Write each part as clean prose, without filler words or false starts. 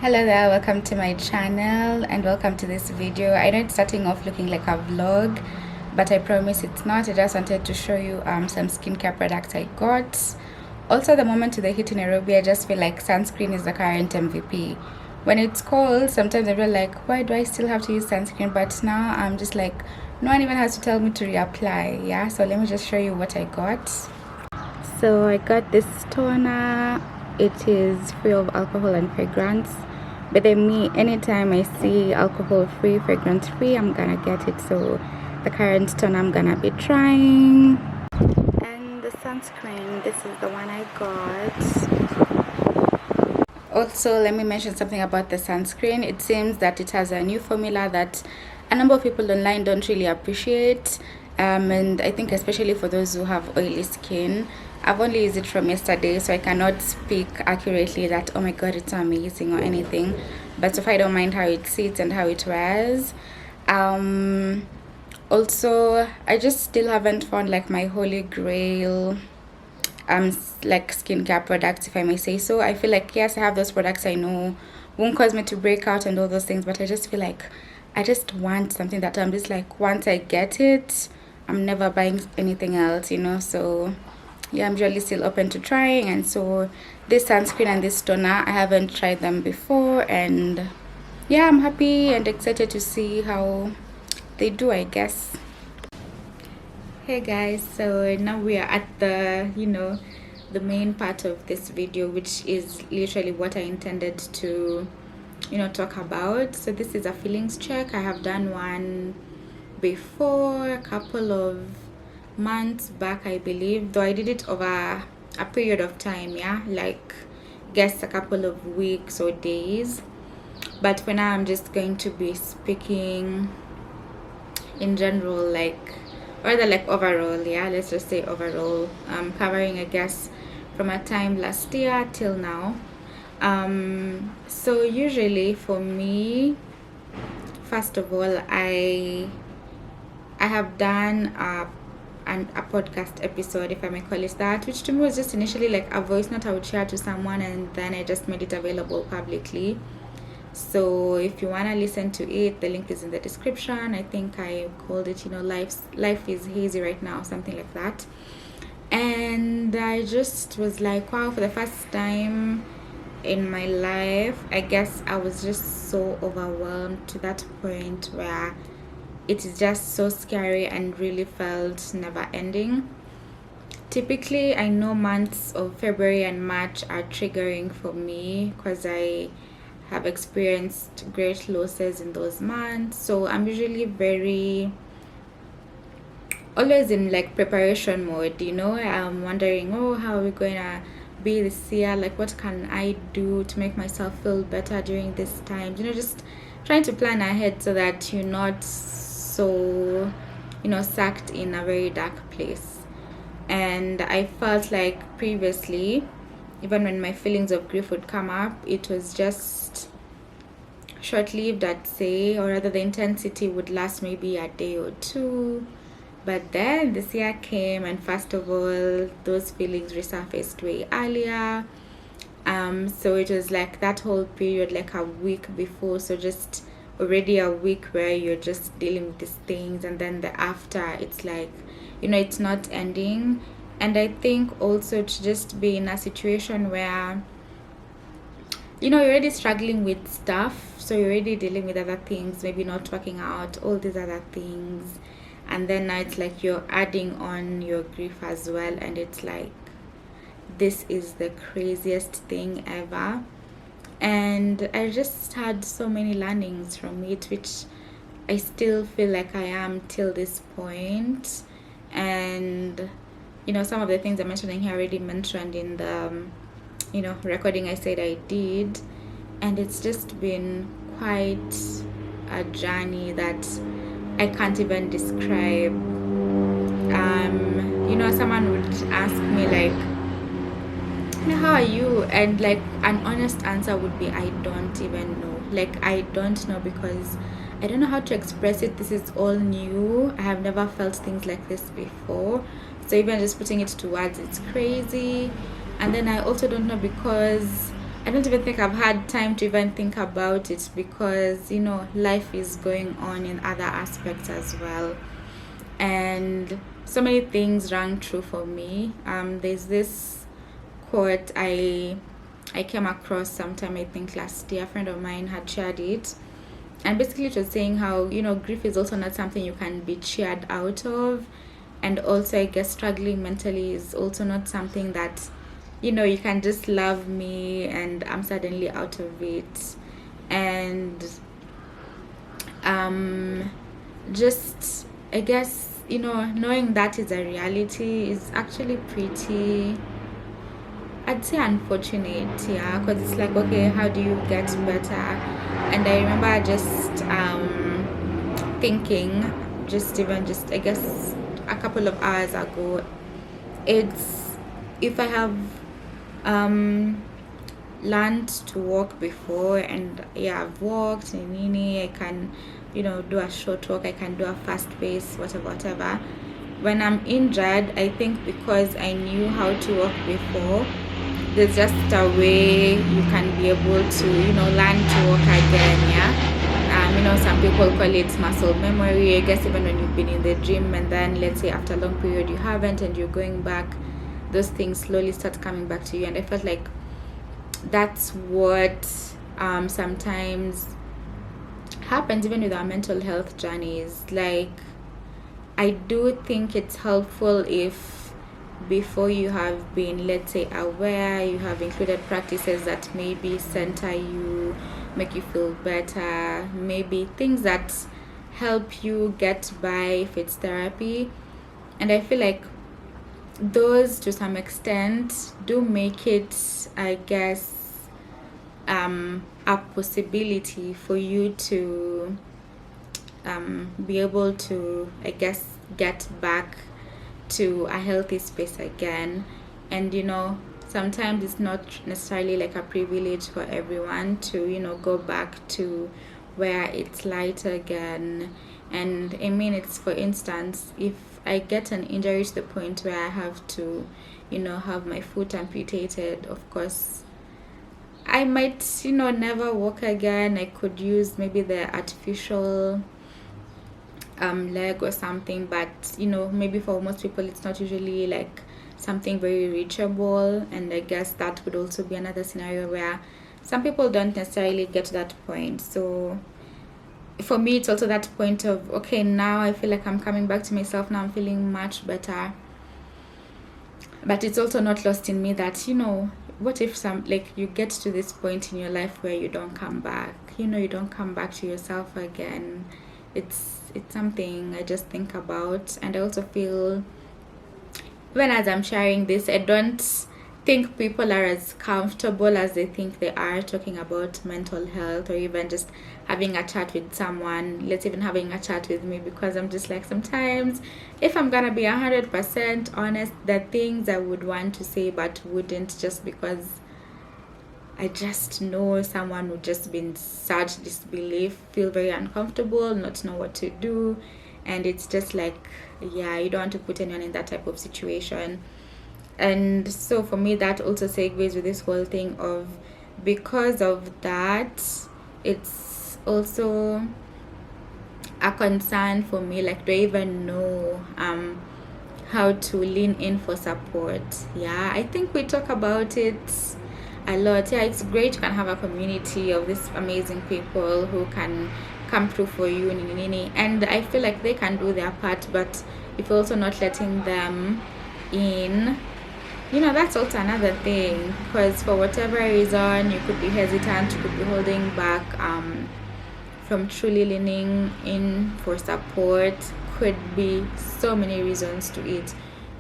Hello there, welcome to my channel and welcome to this video. I know it's starting off looking like a vlog, but I promise it's not. I just wanted to show you some skincare products I got. Also, the moment to the heat in Nairobi, I just feel like sunscreen is the current MVP. When it's cold, sometimes I feel like, why do I still have to use sunscreen? But now I'm just like, no one even has to tell me to reapply. Yeah, so let me just show you what I got. So I got this toner. It is free of alcohol and fragrance, but then me, anytime I see alcohol free, fragrance free, I'm gonna get it. So the current toner I'm gonna be trying. And the sunscreen, this is the one I got. Also, let me mention something about the sunscreen. It seems that it has a new formula that a number of people online don't really appreciate, and I think especially for those who have oily skin. I've only used it from yesterday, so I cannot speak accurately that oh my god it's amazing or anything, but so far I don't mind how it sits and how it wears. Also, I just still haven't found like my holy grail like skincare products, if I may say so. I feel like yes, I have those products I know won't cause me to break out and all those things, but I just feel like I just want something that I'm just like, once I get it, I'm never buying anything else, so yeah, I'm usually still open to trying. And so this sunscreen and this toner, I haven't tried them before, and yeah, I'm happy and excited to see how they do, I guess. Hey guys, so now we are at the the main part of this video, which is literally what I intended to talk about. So this is a feelings check. I have done one before a couple of months back, I believe, though I did it over a period of time, yeah, like guess a couple of weeks or days. But for now I'm just going to be speaking in general, like rather like overall, yeah, let's just say overall, covering I guess from a time last year till now. So usually for me, first of all, I have done a podcast episode, if I may call it that, which to me was just initially like a voice note I would share to someone, and then I just made it available publicly. So if you want to listen to it, the link is in the description. I think I called it life is hazy right now, something like that. And I just was like, wow, for the first time in my life, I guess I was just so overwhelmed to that point where it is just so scary and really felt never ending. Typically, I know months of February and March are triggering for me because I have experienced great losses in those months. So I'm usually always in like preparation mode, I'm wondering, oh, how are we going to be this year? Like, what can I do to make myself feel better during this time? Just trying to plan ahead so that you're not so sucked in a very dark place. And I felt like previously, even when my feelings of grief would come up, it was just short-lived, I'd say, or rather the intensity would last maybe a day or two. But then this year came, and first of all, those feelings resurfaced way earlier. So it was like that whole period, like a week before, so just already a week where you're just dealing with these things, and then the after, it's like it's not ending. And I think also to just be in a situation where you're already struggling with stuff, so you're already dealing with other things, maybe not working out, all these other things, and then now it's like you're adding on your grief as well, and it's like this is the craziest thing ever. And I just had so many learnings from it, which I still feel like I am till this point. And some of the things I'm mentioning here already mentioned in the recording I said I did, and it's just been quite a journey that I can't even describe. Someone would ask me like, how are you? And like an honest answer would be, I don't even know. Like, I don't know, because I don't know how to express it. This is all new. I have never felt things like this before. So even just putting it to words, it's crazy. And then I also don't know, because I don't even think I've had time to even think about it, because life is going on in other aspects as well, and so many things rang true for me. There's this quote I came across sometime, I think last year. A friend of mine had shared it, and basically it was saying how grief is also not something you can be cheered out of, and also I guess struggling mentally is also not something that you can just love me and I'm suddenly out of it. And just, I guess, knowing that is a reality is actually pretty, I'd say, unfortunate, yeah, because it's like, okay, how do you get better? And I remember just thinking, just I guess a couple of hours ago, it's, if I have learned to walk before, and yeah, I've walked in uni, I can do a short walk, I can do a fast pace, whatever. When I'm injured, I think because I knew how to walk before, there's just a way you can be able to learn to walk again, yeah. Some people call it muscle memory. I guess even when you've been in the gym and then let's say after a long period you haven't and you're going back, those things slowly start coming back to you. And I felt like that's what sometimes happens even with our mental health journeys. Like, I do think it's helpful if before you have been, let's say, aware, you have included practices that maybe center you, make you feel better, maybe things that help you get by, if it's therapy. And I feel like those to some extent do make it, I guess, a possibility for you to be able to, I guess, get back to a healthy space again. And sometimes it's not necessarily like a privilege for everyone to go back to where it's light again. And I mean, it's, for instance, if I get an injury to the point where I have to have my foot amputated, of course I might never walk again. I could use maybe the artificial leg or something, but maybe for most people it's not usually like something very reachable. And I guess that would also be another scenario where some people don't necessarily get to that point. So for me, it's also that point of, okay, now I feel like I'm coming back to myself, now I'm feeling much better. But it's also not lost in me that what if you get to this point in your life where you don't come back, you don't come back to yourself again. It's something I just think about. And I also feel, even as I'm sharing this, I don't think people are as comfortable as they think they are talking about mental health, or even just having a chat with someone. Let's even having a chat with me, because I'm just like, sometimes if I'm gonna be 100% honest, the things I would want to say but wouldn't, just because I just know someone would just be in such disbelief, feel very uncomfortable, not know what to do. And it's just like, yeah, you don't want to put anyone in that type of situation. And so for me, that also segues with this whole thing of, because of that, it's also a concern for me, like, do I even know how to lean in for support? Yeah, I think we talk about it a lot. Yeah, it's great you can have a community of these amazing people who can come through for you, and I feel like they can do their part. But if you're also not letting them in, that's also another thing, because for whatever reason you could be hesitant, you could be holding back from truly leaning in for support. Could be so many reasons to it.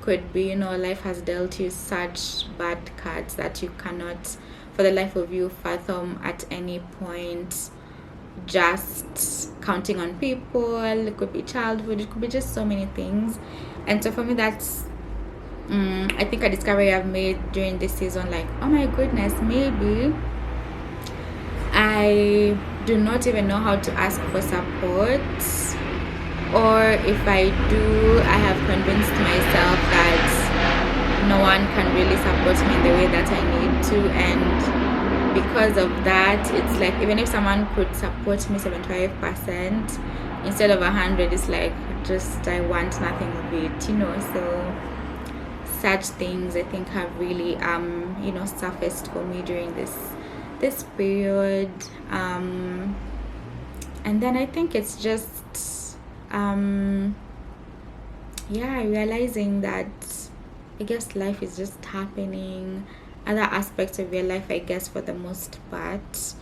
Could be life has dealt you such bad cards that you cannot for the life of you fathom at any point just counting on people. It could be childhood, it could be just so many things. And so for me, that's I think a discovery I've made during this season, like, oh my goodness, maybe I do not even know how to ask for support, or if I do, I have convinced myself that no one can really support me in the way that I need to. And because of that, it's like even if someone could support me 75% instead of 100, it's like just I want nothing of it, you know. So such things I think have really you know, surfaced for me during this period. And then I think it's just yeah, realizing that I guess life is just happening, other aspects of your life, I guess, for the most part.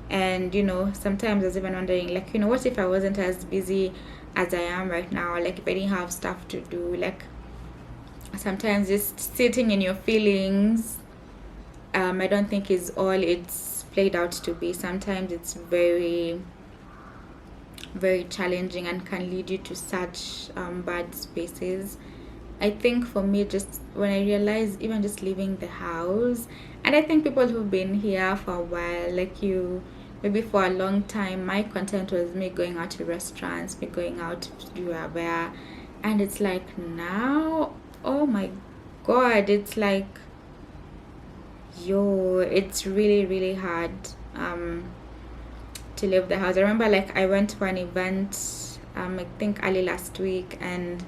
And you know, sometimes I was even wondering, like, you know, what if I wasn't as busy as I am right now? Like, if I didn't have stuff to do, like, sometimes just sitting in your feelings, I don't think is all it's played out to be. Sometimes it's very, very challenging and can lead you to such bad spaces. I think for me, just when I realized even just leaving the house, and I think people who've been here for a while, like you, maybe for a long time, my content was me going out to restaurants, me going out to where, and it's like now, oh my god, it's like, yo, it's really, really hard to leave the house. I remember, like, I went for an event, I think early last week, and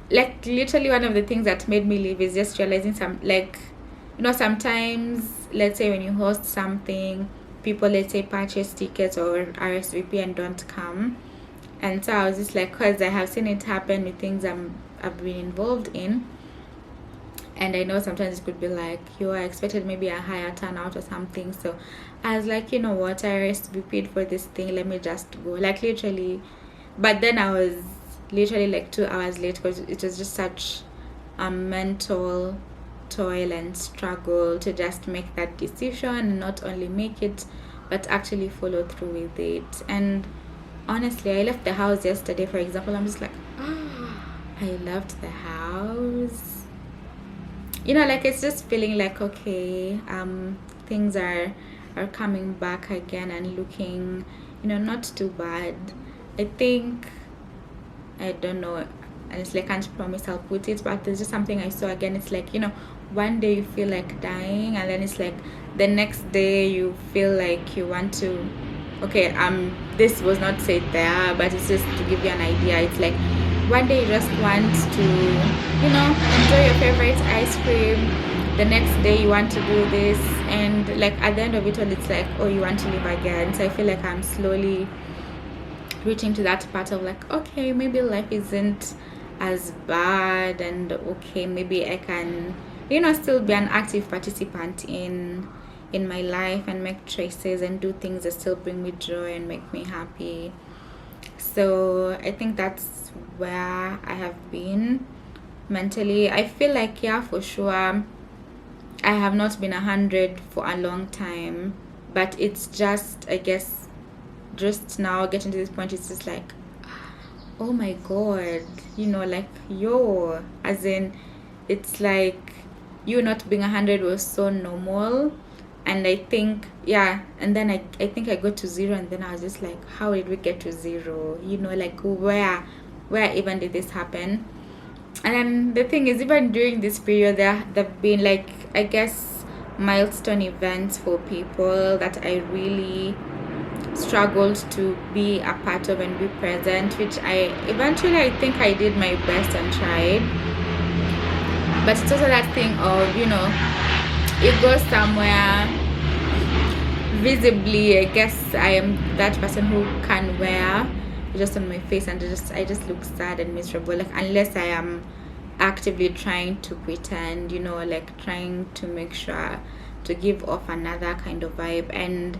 like literally one of the things that made me leave is just realizing some, like, you know, sometimes let's say when you host something, people, let's say, purchase tickets or RSVP and don't come. And so I was just like, because I have seen it happen with things I've been involved in, and I know sometimes it could be like, you are expected maybe a higher turnout or something. So I was like, you know what, I RSVP'd for this thing, let me just go, like, literally. But then I was literally like 2 hours late because it was just such a mental toil and struggle to just make that decision, and not only make it but actually follow through with it. And honestly, I left the house yesterday, for example. I'm just like, I left the house, you know, like, it's just feeling like, okay, things are coming back again and looking, you know, not too bad. I think, I don't know, and it's like, I can't promise I'll put it, but there's just something I saw again. It's like, you know, one day you feel like dying, and then it's like the next day you feel like you want to, okay, this was not said there, but it's just to give you an idea. It's like one day you just want to, you know, enjoy your favorite ice cream, the next day you want to do this, and like at the end of it all, it's like, oh, you want to live again. So I feel like I'm slowly reaching to that part of like, okay, maybe life isn't as bad, and okay, maybe I can, you know, still be an active participant in my life and make choices and do things that still bring me joy and make me happy. So I think that's where I have been mentally. I feel like, yeah, for sure, I have not been 100 for a long time, but it's just, I guess, just now getting to this point, it's just like, oh my god, you know, like, yo, as in, it's like, you not being 100 was so normal. And I think, yeah, and then I think I got to 0, and then I was just like, how did we get to 0, you know, like, where even did this happen? And then the thing is, even during this period, there've been, like, I guess, milestone events for people that I really struggled to be a part of and be present, which I think I did my best and tried. But it's also that thing of, you know, it goes somewhere visibly. I guess I am that person who can wear just on my face, and I just look sad and miserable, like, unless I am actively trying to pretend, you know, like trying to make sure to give off another kind of vibe. And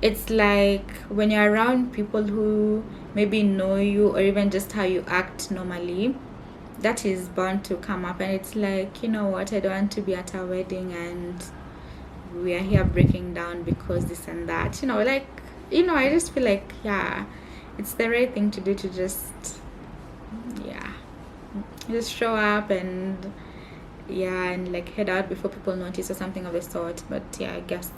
it's like when you're around people who maybe know you, or even just how you act normally, that is bound to come up. And it's like, you know what, I don't want to be at a wedding and we are here breaking down because this and that, you know, like, you know, I just feel like, yeah, it's the right thing to do, to just, yeah, just show up and, yeah, and like head out before people notice or something of the sort. But yeah, I guess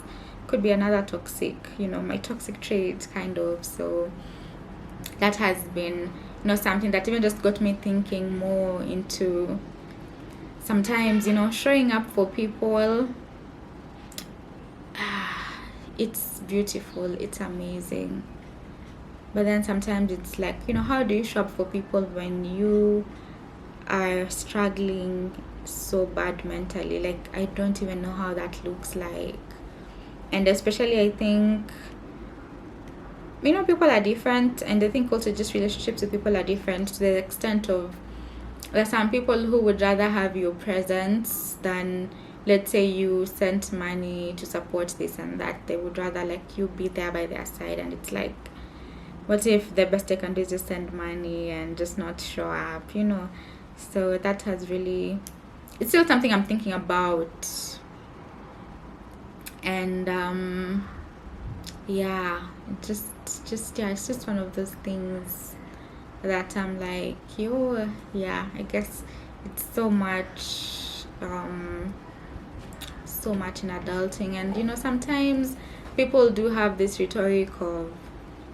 could be another toxic, you know, my toxic trait kind of. So that has been, you know, something that even just got me thinking more into sometimes, you know, showing up for people. it's beautiful, it's amazing. But then sometimes it's like, how do you shop for people when you are struggling so bad mentally? Like, I don't even know how that looks like. And especially, I think, people are different, and I think also just relationships with people are different to the extent of, there are some people who would rather have your presence than, let's say, you sent money to support this and that. They would rather like you be there by their side, and it's like, what if the best they can do is just send money and just not show up, So that has really, it's still something I'm thinking about. And yeah, it's just one of those things that I'm like, yeah, I guess it's so much in adulting. And sometimes people do have this rhetoric of,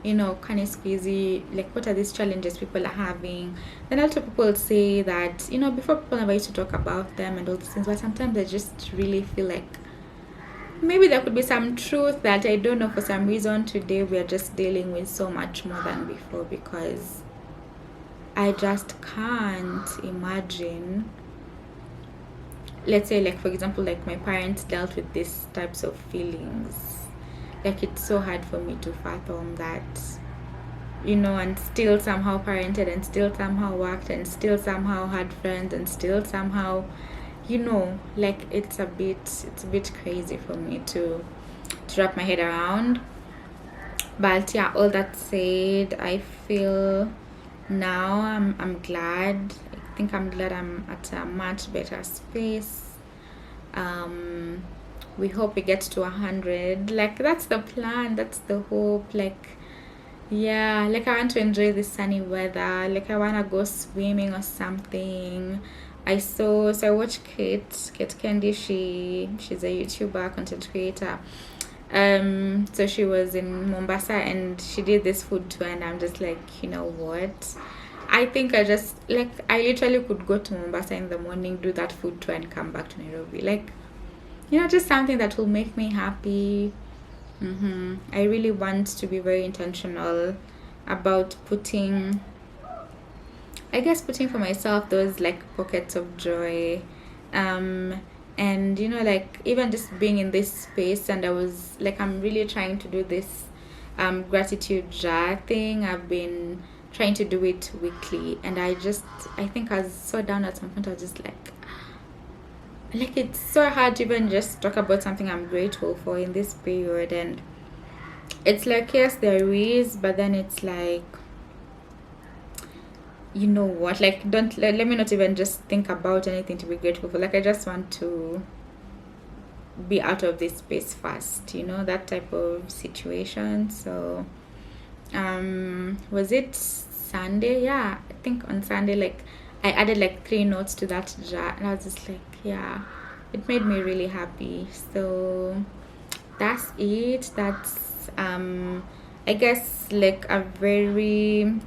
kind of squeezy, like, what are these challenges people are having? Then also people say that, before, people never used to talk about them and all these things, but sometimes I just really feel like maybe there could be some truth that I don't know, for some reason today we are just dealing with so much more than before, because I just can't imagine, let's say, like, for example, like, my parents dealt with these types of feelings. Like, it's so hard for me to fathom that, and still somehow parented, and still somehow worked, and still somehow had friends, and still somehow, like, it's a bit crazy for me to wrap my head around. But yeah, all that said, I feel now I'm glad. I think I'm glad I'm at a much better space. We hope we get to 100. Like, that's the plan, that's the hope. Like, yeah, like, I want to enjoy the sunny weather. Like, I want to go swimming or something. So I watched Kate Candy. She's a YouTuber, content creator. So she was in Mombasa and she did this food tour, and I'm just like, you know what, I think I literally could go to Mombasa in the morning, do that food tour, and come back to Nairobi. Like, just something that will make me happy. I really want to be very intentional about putting for myself those, like, pockets of joy. And like, even just being in this space, and I was like, I'm really trying to do this gratitude jar thing. I've been trying to do it weekly, and I think I was so down at some point. I was just like, it's so hard to even just talk about something I'm grateful for in this period. And it's like, yes, there is, but then it's like, you know what, like, don't let me not even just think about anything to be grateful for. Like, I just want to be out of this space fast, that type of situation. So was it Sunday? Yeah, I think on Sunday, like, I added like 3 notes to that jar, and I was just like, yeah, it made me really happy. So that's it. That's I guess, like, a very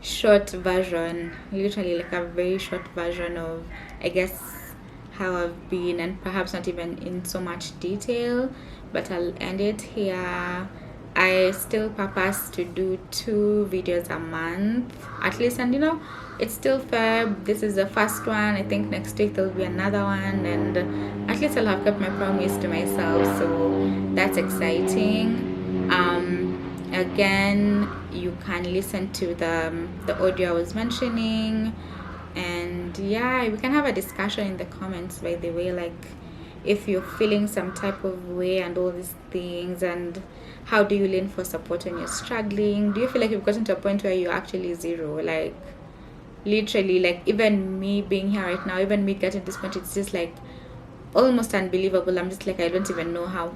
short version, literally like a very short version of, I guess, how I've been, and perhaps not even in so much detail, but I'll end it here. I still purpose to do 2 videos a month at least, and it's still Feb. This is the first one. I think next week there'll be another one, and at least I'll have kept my promise to myself, so that's exciting. Again, you can listen to the audio I was mentioning, and yeah, we can have a discussion in the comments, by the way, like, if you're feeling some type of way and all these things, and how do you lean for support when you're struggling? Do you feel like you've gotten to a point where you're actually zero? Like, literally, like, even me being here right now, even me getting to this point, it's just like almost unbelievable. I'm just like, I don't even know how,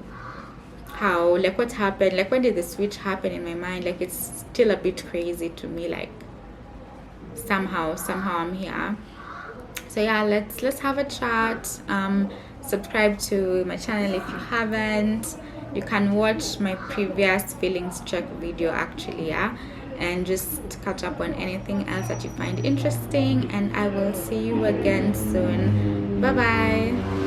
like, what happened, like, when did the switch happen in my mind? Like, it's still a bit crazy to me, like, somehow I'm here. So yeah, let's have a chat. Subscribe to my channel if you haven't. You can watch my previous feelings check video, actually, yeah, and just catch up on anything else that you find interesting, and I will see you again soon. Bye bye.